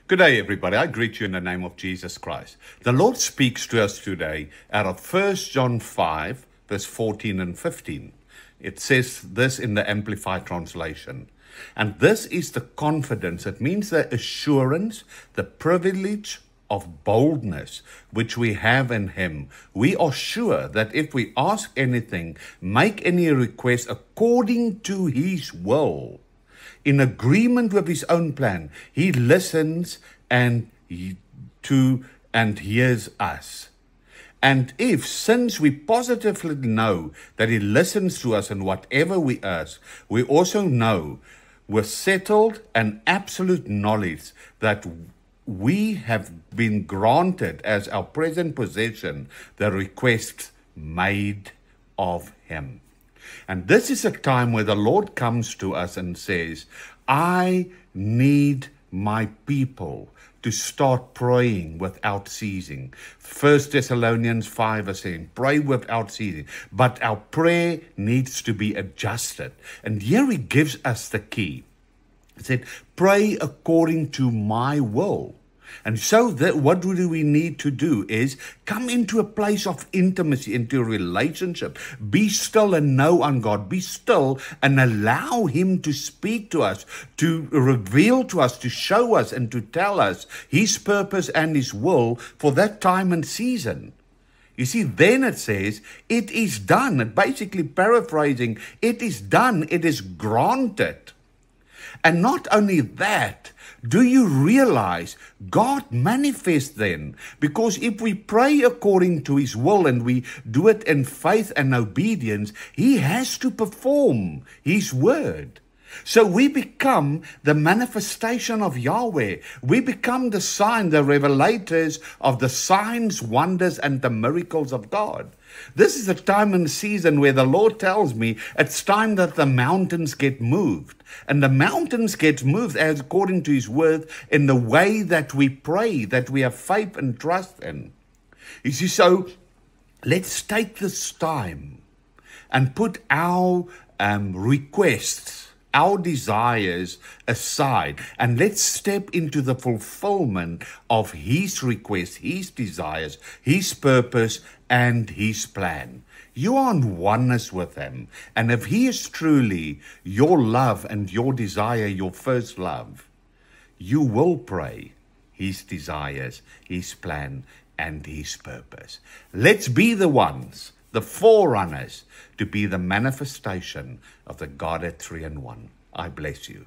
Good day, everybody. I greet you in the name of Jesus Christ. The Lord speaks to us today out of 1 John 5, verse 14 and 15. It says this in the Amplified Translation. And this is the confidence, it means the assurance, the privilege of boldness which we have in Him. We are sure that if we ask anything, make any request according to His will, in agreement with His own plan, He listens and hears us. And if, since we positively know that He listens to us in whatever we ask, we also know with settled and absolute knowledge that we have been granted as our present possession the request made of Him. And this is a time where the Lord comes to us and says, I need my people to start praying without ceasing. 1 Thessalonians 5 is saying, pray without ceasing. But our prayer needs to be adjusted. And here He gives us the key. He said, pray according to my will. And so what do we need to do is come into a place of intimacy, into a relationship. Be still and know on God. Be still and allow Him to speak to us, to reveal to us, to show us and to tell us His purpose and His will for that time and season. You see, then it says, it is done. It basically paraphrasing, it is done, it is granted. And not only that, do you realize God manifests then? Because if we pray according to His will and we do it in faith and obedience, He has to perform His word. So we become the manifestation of Yahweh. We become the sign, the revelators of the signs, wonders, and the miracles of God. This is a time and season where the Lord tells me it's time that the mountains get moved. And the mountains get moved as according to His word in the way that we pray, that we have faith and trust in. You see, so let's take this time and put our requests, our desires aside, and let's step into the fulfillment of His request, His desires, His purpose, and His plan. You are in oneness with Him. And if He is truly your love and your desire, your first love, you will pray His desires, His plan, and His purpose. Let's be the ones, the forerunners, to be the manifestation of the Godhead 3 in 1. I bless you.